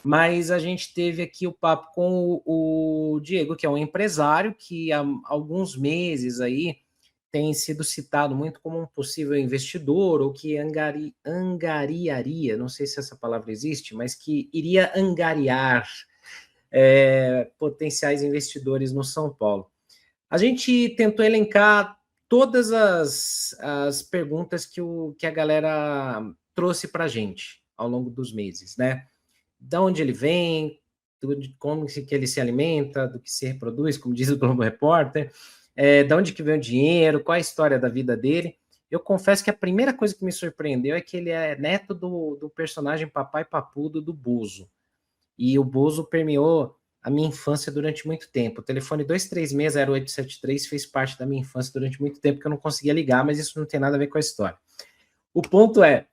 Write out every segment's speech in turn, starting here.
mas a gente teve aqui o papo com o Diego, que é um empresário que há alguns meses aí tem sido citado muito como um possível investidor, ou que angariaria, não sei se essa palavra existe, mas que iria angariar potenciais investidores no São Paulo. A gente tentou elencar todas as perguntas que a galera trouxe para a gente ao longo dos meses, né? De onde ele vem, como que ele se alimenta, do que se reproduz, como diz o Globo Repórter, de onde que vem o dinheiro, qual a história da vida dele. Eu confesso que a primeira coisa que me surpreendeu é que ele é neto do personagem Papai Papudo do Bozo. E o Bozo permeou a minha infância durante muito tempo. O telefone 236-0873 fez parte da minha infância durante muito tempo, que eu não conseguia ligar, mas isso não tem nada a ver com a história. O ponto é,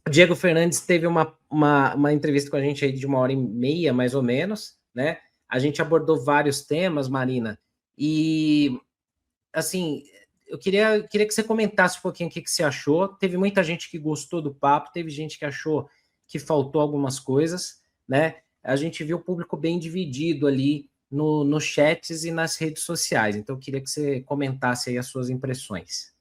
o Diego Fernandes teve uma entrevista com a gente aí de 1h30, mais ou menos, né? A gente abordou vários temas, Marina, e, assim, eu queria que você comentasse um pouquinho o que você achou. Teve muita gente que gostou do papo, teve gente que achou que faltou algumas coisas, né? A gente viu o público bem dividido ali nos chats e nas redes sociais. Então, eu queria que você comentasse aí as suas impressões.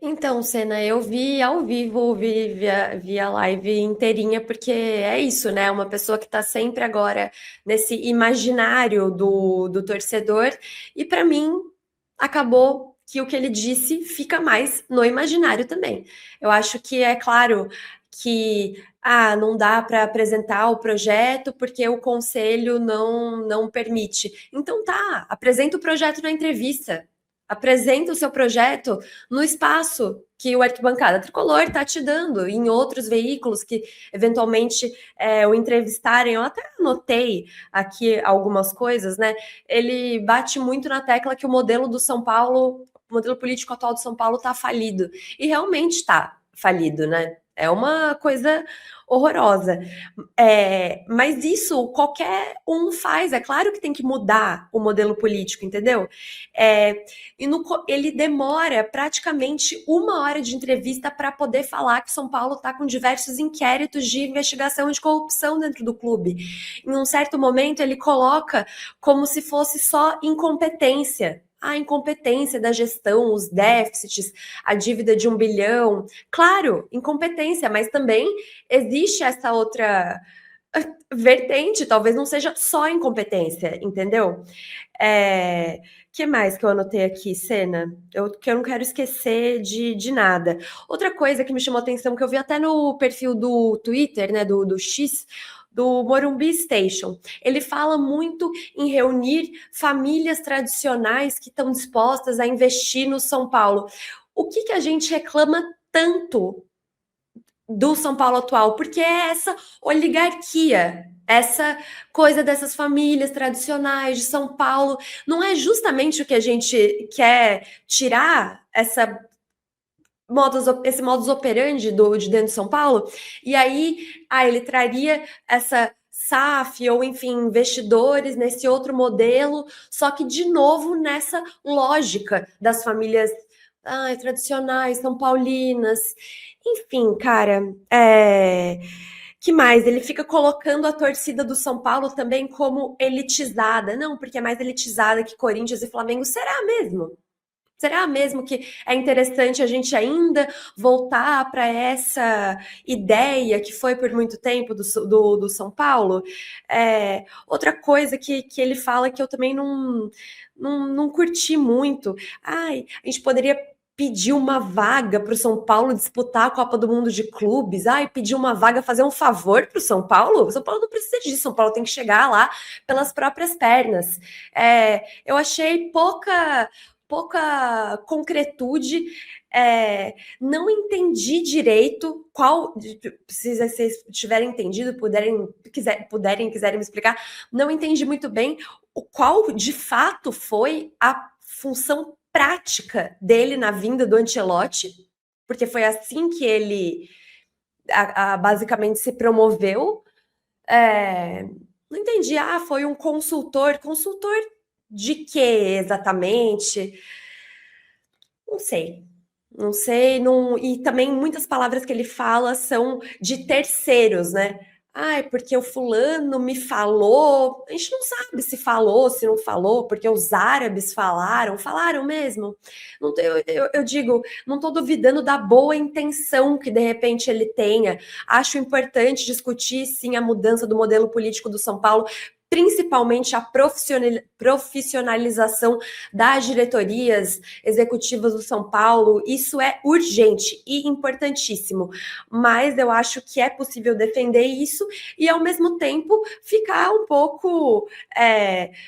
Então, Senna, eu vi ao vivo, vi a live inteirinha, porque é isso, né? Uma pessoa que está sempre agora nesse imaginário do torcedor, e para mim acabou que o que ele disse fica mais no imaginário também. Eu acho que é claro que não dá para apresentar o projeto porque o conselho não permite. Então tá, apresenta o projeto na entrevista. Apresenta o seu projeto no espaço que o Arquibancada Tricolor está te dando, em outros veículos que eventualmente o entrevistarem. Eu até anotei aqui algumas coisas, né? Ele bate muito na tecla que o modelo do São Paulo, o modelo político atual do São Paulo está falido. E realmente está falido, né? É uma coisa horrorosa. Mas isso qualquer um faz. É claro que tem que mudar o modelo político, entendeu? Ele demora praticamente 1 hora de entrevista para poder falar que São Paulo está com diversos inquéritos de investigação de corrupção dentro do clube. Em um certo momento, ele coloca como se fosse só incompetência. A incompetência da gestão, os déficits, a dívida de 1 bilhão. Claro, incompetência, mas também existe essa outra vertente, talvez não seja só incompetência, entendeu? Que mais que eu anotei aqui, Senna? Que eu não quero esquecer de nada. Outra coisa que me chamou atenção, que eu vi até no perfil do Twitter, né, do X, do Morumbi Station. Ele fala muito em reunir famílias tradicionais que estão dispostas a investir no São Paulo. O que a gente reclama tanto do São Paulo atual? Porque é essa oligarquia, essa coisa dessas famílias tradicionais de São Paulo. Não é justamente o que a gente quer tirar esse modus operandi de dentro de São Paulo? E aí, ele traria essa SAF, ou enfim, investidores nesse outro modelo, só que de novo nessa lógica das famílias tradicionais, são paulinas. Enfim, cara, que mais? Ele fica colocando a torcida do São Paulo também como elitizada. Não, porque é mais elitizada que Corinthians e Flamengo. Será mesmo? Será mesmo que é interessante a gente ainda voltar para essa ideia que foi por muito tempo do São Paulo? Outra coisa que ele fala que eu também não curti muito. A gente poderia pedir uma vaga para o São Paulo disputar a Copa do Mundo de Clubes. Pedir uma vaga, fazer um favor para o São Paulo? O São Paulo não precisa disso, São Paulo tem que chegar lá pelas próprias pernas. Eu achei pouca concretude, não entendi direito se vocês tiverem entendido, quiserem me explicar, não entendi muito bem qual de fato foi a função prática dele na vinda do Ancelotti, porque foi assim que ele basicamente se promoveu. Não entendi, foi um consultor de que exatamente? Não sei, e também muitas palavras que ele fala são de terceiros, né? Ai, porque o fulano me falou. A gente não sabe se falou, se não falou, porque os árabes falaram mesmo. Não, eu digo, não estou duvidando da boa intenção que de repente ele tenha. Acho importante discutir, sim, a mudança do modelo político do São Paulo, principalmente a profissionalização das diretorias executivas do São Paulo. Isso é urgente e importantíssimo, mas eu acho que é possível defender isso e, ao mesmo tempo, ficar um pouco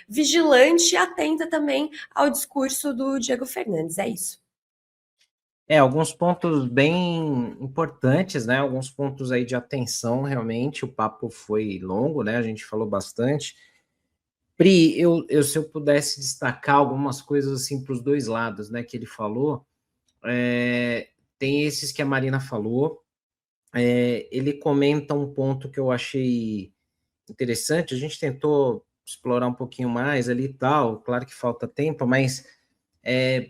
vigilante e atenta também ao discurso do Diego Fernandes. É isso. Alguns pontos bem importantes, né? Alguns pontos aí de atenção, realmente. O papo foi longo, né? A gente falou bastante. Pri, se eu pudesse destacar algumas coisas assim para os dois lados, né? Que ele falou, tem esses que a Marina falou. Ele comenta um ponto que eu achei interessante. A gente tentou explorar um pouquinho mais ali e tal. Claro que falta tempo, mas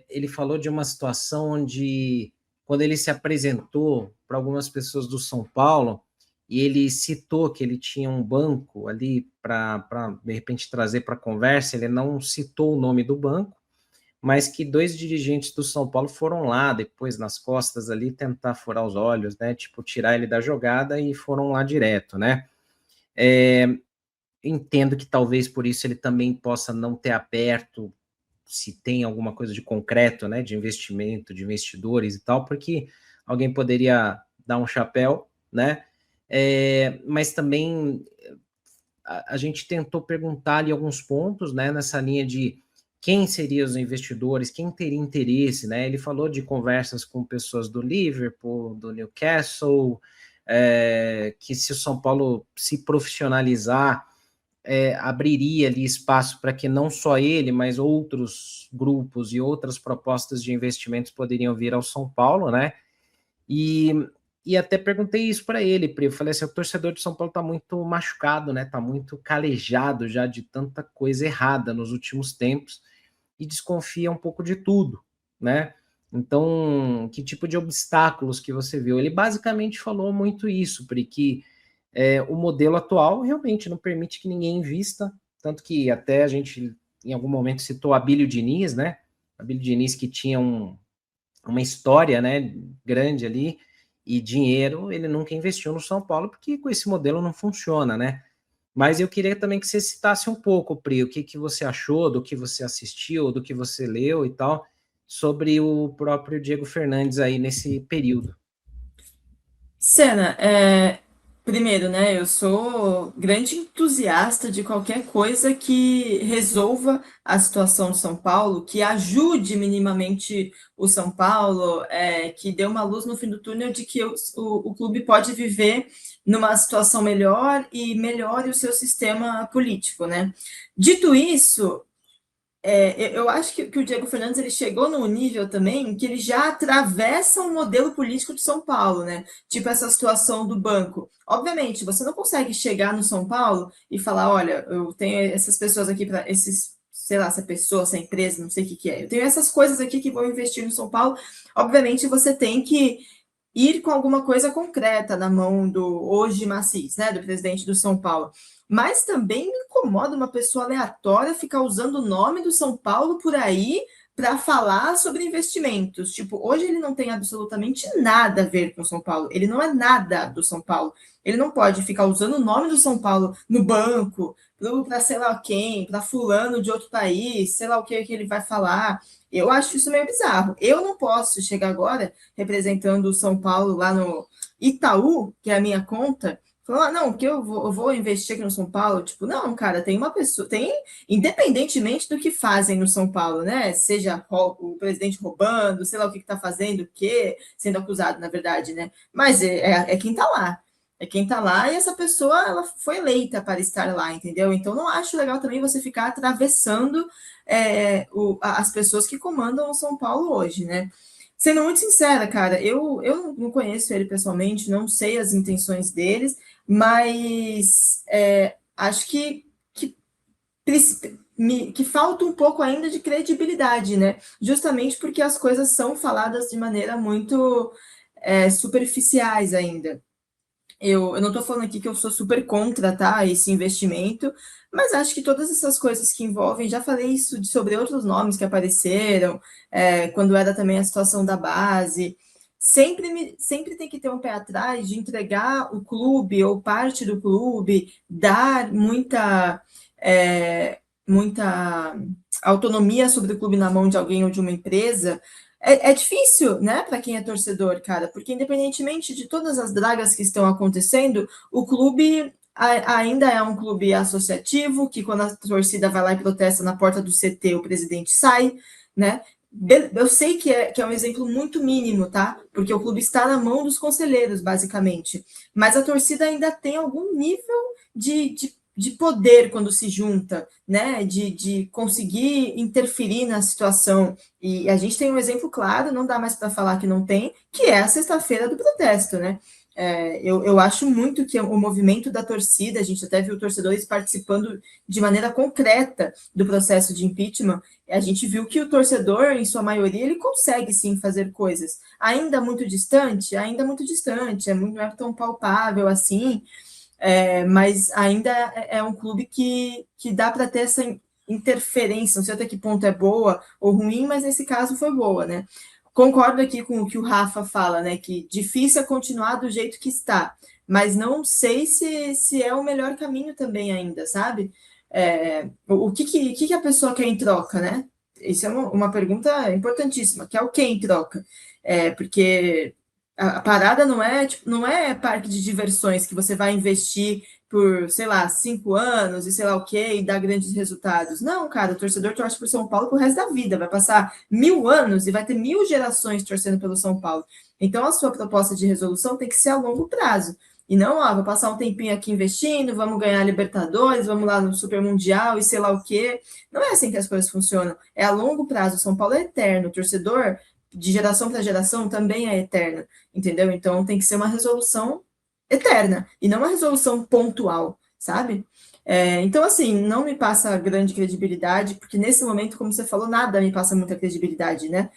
ele falou de uma situação onde, quando ele se apresentou para algumas pessoas do São Paulo, e ele citou que ele tinha um banco ali para, de repente, trazer para a conversa, ele não citou o nome do banco, mas que dois dirigentes do São Paulo foram lá, depois, nas costas ali, tentar furar os olhos, né? Tipo, tirar ele da jogada e foram lá direto, né? Entendo que talvez por isso ele também possa não ter aberto se tem alguma coisa de concreto, né, de investimento, de investidores e tal, porque alguém poderia dar um chapéu, né, mas também a gente tentou perguntar ali alguns pontos, né, nessa linha de quem seriam os investidores, quem teria interesse, né, ele falou de conversas com pessoas do Liverpool, do Newcastle, que se o São Paulo se profissionalizar, abriria ali espaço para que não só ele, mas outros grupos e outras propostas de investimentos poderiam vir ao São Paulo, né? E até perguntei isso para ele, Pri. Eu falei assim: o torcedor de São Paulo está muito machucado, né? Está muito calejado já de tanta coisa errada nos últimos tempos e desconfia um pouco de tudo, né? Então, que tipo de obstáculos que você viu? Ele basicamente falou muito isso, Pri, que o modelo atual realmente não permite que ninguém invista, tanto que até a gente, em algum momento, citou a Abílio Diniz, né? Abílio Diniz que tinha uma história, né, grande ali, e dinheiro, ele nunca investiu no São Paulo, porque com esse modelo não funciona, né? Mas eu queria também que você citasse um pouco, Pri, o que você achou, do que você assistiu, do que você leu e tal, sobre o próprio Diego Fernandes aí nesse período. Sena, primeiro, né, eu sou grande entusiasta de qualquer coisa que resolva a situação do São Paulo, que ajude minimamente o São Paulo, que dê uma luz no fim do túnel de que o clube pode viver numa situação melhor e melhore o seu sistema político, né? Dito isso, eu acho que o Diego Fernandes ele chegou num nível também que ele já atravessa um modelo político de São Paulo, né? Tipo essa situação do banco. Obviamente, você não consegue chegar no São Paulo e falar, olha, eu tenho essas pessoas aqui para esses, sei lá, essa pessoa, essa empresa, não sei o que é. Eu tenho essas coisas aqui que vão investir no São Paulo. Obviamente, você tem que ir com alguma coisa concreta na mão do hoje Macis, né, do presidente do São Paulo. Mas também me incomoda uma pessoa aleatória ficar usando o nome do São Paulo por aí para falar sobre investimentos. Tipo, hoje ele não tem absolutamente nada a ver com o São Paulo. Ele não é nada do São Paulo. Ele não pode ficar usando o nome do São Paulo no banco, para sei lá quem, para fulano de outro país, sei lá o que ele vai falar. Eu acho isso meio bizarro. Eu não posso chegar agora representando o São Paulo lá no Itaú, que é a minha conta, falar, não, que eu vou investir aqui no São Paulo. Tipo, não, cara, tem uma pessoa, independentemente do que fazem no São Paulo, né? Seja o presidente roubando, sei lá o que está fazendo, o que, sendo acusado, na verdade, né? Mas é quem está lá. É quem está lá e essa pessoa ela foi eleita para estar lá, entendeu? Então não acho legal também você ficar atravessando as pessoas que comandam o São Paulo hoje, né? Sendo muito sincera, cara, eu não conheço ele pessoalmente, não sei as intenções deles, mas acho que falta um pouco ainda de credibilidade, né? Justamente porque as coisas são faladas de maneira muito superficiais ainda. Eu não estou falando aqui que eu sou super contra, tá, esse investimento, mas acho que todas essas coisas que envolvem, já falei isso sobre outros nomes que apareceram, quando era também a situação da base, sempre tem que ter um pé atrás de entregar o clube ou parte do clube, dar muita autonomia sobre o clube na mão de alguém ou de uma empresa. É difícil, né, para quem é torcedor, cara, porque independentemente de todas as dragas que estão acontecendo, o clube ainda é um clube associativo, que quando a torcida vai lá e protesta na porta do CT, o presidente sai, né? Eu sei que é um exemplo muito mínimo, tá? Porque o clube está na mão dos conselheiros, basicamente. Mas a torcida ainda tem algum nível de poder quando se junta, né? De conseguir interferir na situação. E a gente tem um exemplo claro, não dá mais para falar que não tem, que é a sexta-feira do protesto, né? Eu acho muito que o movimento da torcida, a gente até viu torcedores participando de maneira concreta do processo de impeachment, a gente viu que o torcedor, em sua maioria, ele consegue sim fazer coisas. Ainda muito distante, não é tão palpável assim, mas ainda é um clube que dá para ter essa interferência, não sei até que ponto é boa ou ruim, mas nesse caso foi boa, né? Concordo aqui com o que o Rafa fala, né? Que difícil é continuar do jeito que está, mas não sei se é o melhor caminho também ainda, sabe? O que a pessoa quer em troca, né? Isso é uma pergunta importantíssima, que é o que em troca? Porque a parada não é parque de diversões que você vai investir por, sei lá, 5 anos e sei lá o quê, e dar grandes resultados. Não, cara, o torcedor torce por São Paulo pro resto da vida, vai passar 1000 anos e vai ter 1000 gerações torcendo pelo São Paulo. Então, a sua proposta de resolução tem que ser a longo prazo. E não, vou passar um tempinho aqui investindo, vamos ganhar Libertadores, vamos lá no Super Mundial e sei lá o quê. Não é assim que as coisas funcionam. É a longo prazo. O São Paulo é eterno. O torcedor, de geração para geração, também é eterno. Entendeu? Então, tem que ser uma resolução eterna e não uma resolução pontual, sabe? Então, assim, não me passa grande credibilidade, porque nesse momento, como você falou, nada me passa muita credibilidade, né?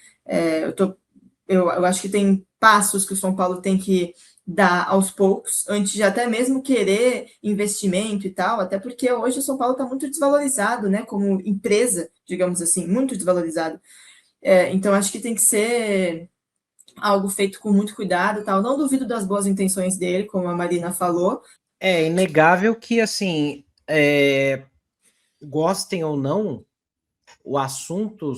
Eu acho que tem passos que o São Paulo tem que dar aos poucos, antes de até mesmo querer investimento e tal, até porque hoje o São Paulo está muito desvalorizado, né? Como empresa, digamos assim, muito desvalorizado. Então, acho que tem que ser algo feito com muito cuidado, tal. Não duvido das boas intenções dele, como a Marina falou. É inegável que, assim, gostem ou não, o assunto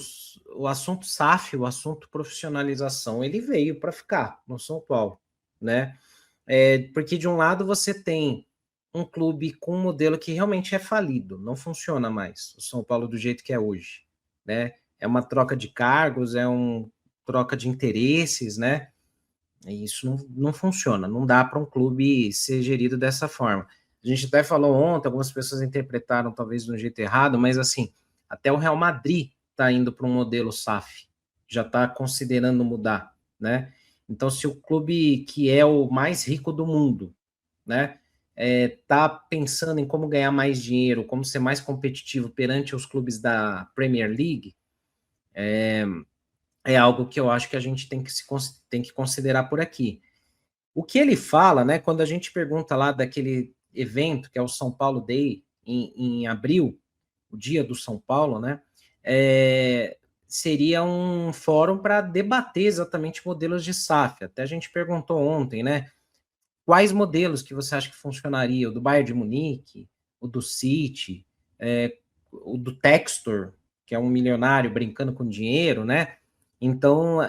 SAF, o assunto profissionalização, ele veio para ficar no São Paulo, né? Porque de um lado você tem um clube com um modelo que realmente é falido, não funciona mais, o São Paulo do jeito que é hoje, né? É uma troca de cargos, é uma troca de interesses, né? E isso não funciona, não dá para um clube ser gerido dessa forma. A gente até falou ontem, algumas pessoas interpretaram talvez de um jeito errado, mas assim, até o Real Madrid está indo para um modelo SAF, já está considerando mudar, né? Então, se o clube que é o mais rico do mundo, né, tá pensando em como ganhar mais dinheiro, como ser mais competitivo perante os clubes da Premier League, é algo que eu acho que a gente tem que considerar por aqui. O que ele fala, né, quando a gente pergunta lá daquele evento, que é o São Paulo Day, em abril, o dia do São Paulo, né, seria um fórum para debater exatamente modelos de SAF. Até a gente perguntou ontem, né, quais modelos que você acha que funcionaria? O do Bayern de Munique, o do City, o do Textor, que é um milionário brincando com dinheiro, né? Então,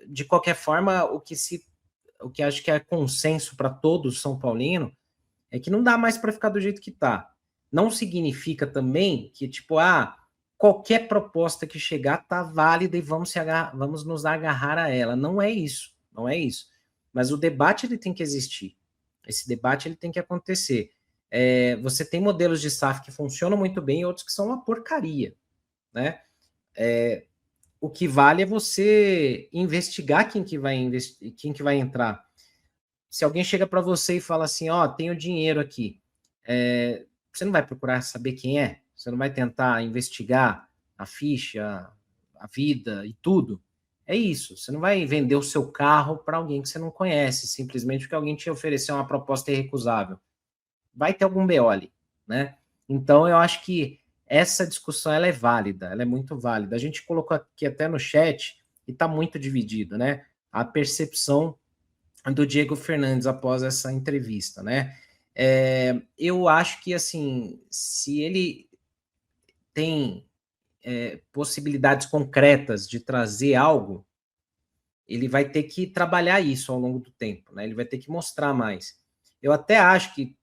de qualquer forma, o que acho que é consenso para todos São Paulino é que não dá mais para ficar do jeito que está. Não significa também que, tipo, qualquer proposta que chegar tá válida e vamos nos agarrar a ela. Não é isso, não é isso. Mas o debate ele tem que existir. Esse debate ele tem que acontecer. Você tem modelos de SAF que funcionam muito bem e outros que são uma porcaria, né? O que vale é você investigar quem que vai entrar. Se alguém chega para você e fala assim, tenho dinheiro aqui, você não vai procurar saber quem é? Você não vai tentar investigar a ficha, a vida e tudo? É isso, você não vai vender o seu carro para alguém que você não conhece, simplesmente porque alguém te ofereceu uma proposta irrecusável. Vai ter algum BO ali, né? Então, eu acho que essa discussão ela é válida, ela é muito válida. A gente colocou aqui até no chat e está muito dividido, né? A percepção do Diego Fernandes após essa entrevista, né? Eu acho que, assim, se ele tem possibilidades concretas de trazer algo, ele vai ter que trabalhar isso ao longo do tempo, né? Ele vai ter que mostrar mais. Eu até acho que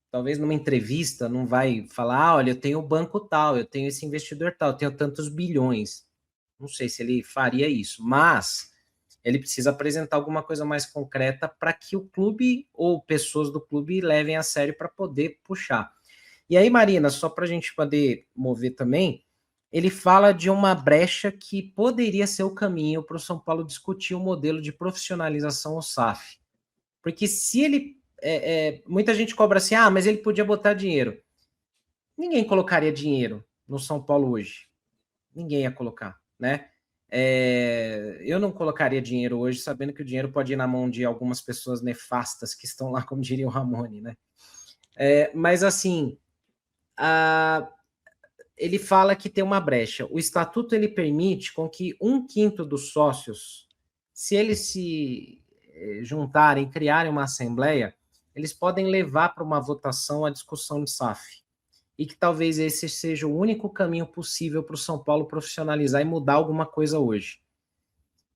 talvez numa entrevista não vai falar, olha, eu tenho o banco tal, eu tenho esse investidor tal, eu tenho tantos bilhões. Não sei se ele faria isso, mas ele precisa apresentar alguma coisa mais concreta para que o clube ou pessoas do clube levem a sério para poder puxar. E aí, Marina, só para a gente poder mover também, ele fala de uma brecha que poderia ser o caminho para o São Paulo discutir o modelo de profissionalização ou SAF. Porque se ele. Muita gente cobra assim, mas ele podia botar dinheiro. Ninguém colocaria dinheiro no São Paulo hoje. Ninguém ia colocar, né? Eu não colocaria dinheiro hoje, sabendo que o dinheiro pode ir na mão de algumas pessoas nefastas que estão lá, como diria o Ramone, né? Mas assim, ele fala que tem uma brecha. O estatuto ele permite com que 1/5 dos sócios, se eles se juntarem, criarem uma assembleia, eles podem levar para uma votação a discussão de SAF. E que talvez esse seja o único caminho possível para o São Paulo profissionalizar e mudar alguma coisa hoje.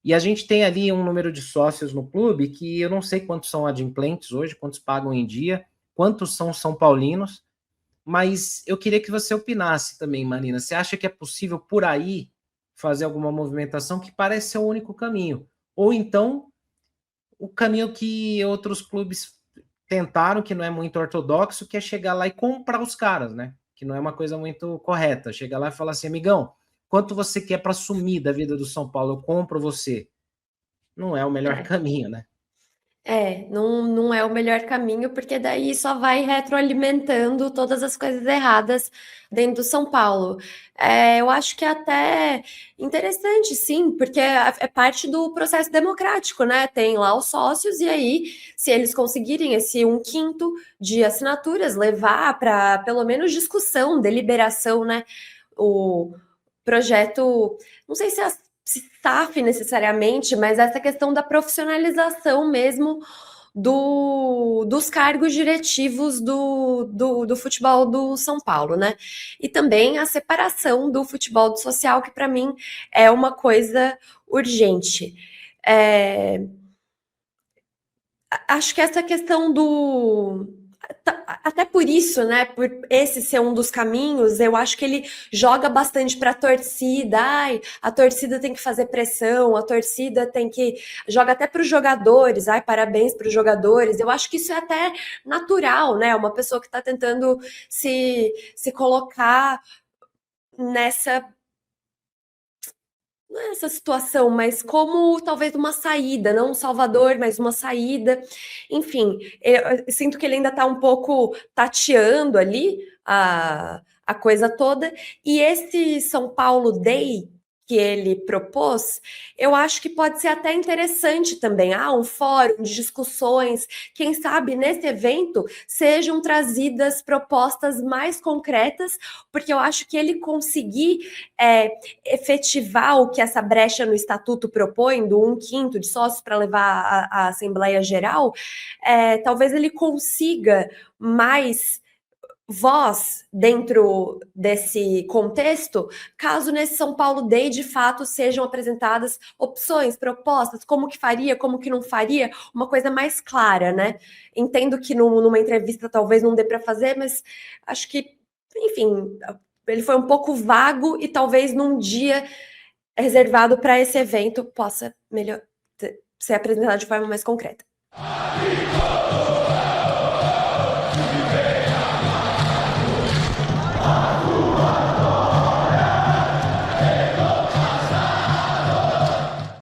E a gente tem ali um número de sócios no clube que eu não sei quantos são adimplentes hoje, quantos pagam em dia, quantos são São Paulinos, mas eu queria que você opinasse também, Marina. Você acha que é possível por aí fazer alguma movimentação que parece ser o único caminho? Ou então o caminho que outros clubes tentaram, que não é muito ortodoxo, que é chegar lá e comprar os caras, né? Que não é uma coisa muito correta. Chegar lá e falar assim, amigão, quanto você quer para sumir da vida do São Paulo? Eu compro você. Não é o melhor caminho, né? Não é o melhor caminho, porque daí só vai retroalimentando todas as coisas erradas dentro do São Paulo. Eu acho que é até interessante, sim, porque é parte do processo democrático, né? Tem lá os sócios, e aí, se eles conseguirem esse 1/5 de assinaturas, levar para pelo menos discussão, deliberação, né? O projeto, não sei se SAF necessariamente, mas essa questão da profissionalização mesmo dos cargos diretivos do futebol do São Paulo, né? E também a separação do futebol do social, que para mim é uma coisa urgente. Acho que essa questão até por isso, né? Por esse ser um dos caminhos, eu acho que ele joga bastante para a torcida. A torcida tem que fazer pressão, a torcida tem que. Joga até para os jogadores, parabéns para os jogadores. Eu acho que isso é até natural, né? Uma pessoa que está tentando se colocar nessa situação, mas como talvez uma saída, não um salvador, mas uma saída. Enfim, eu sinto que ele ainda está um pouco tateando ali a coisa toda. E esse São Paulo Day que ele propôs, eu acho que pode ser até interessante também. Um fórum de discussões. Quem sabe nesse evento sejam trazidas propostas mais concretas, porque eu acho que ele conseguir efetivar o que essa brecha no estatuto propõe, do 1/5 de sócios para levar à Assembleia Geral, talvez ele consiga mais voz dentro desse contexto, caso nesse São Paulo Day de fato sejam apresentadas opções, propostas, como que faria, como que não faria, uma coisa mais clara, né? Entendo que numa entrevista talvez não dê para fazer, mas acho que, enfim, ele foi um pouco vago e talvez num dia reservado para esse evento possa ser apresentado de forma mais concreta.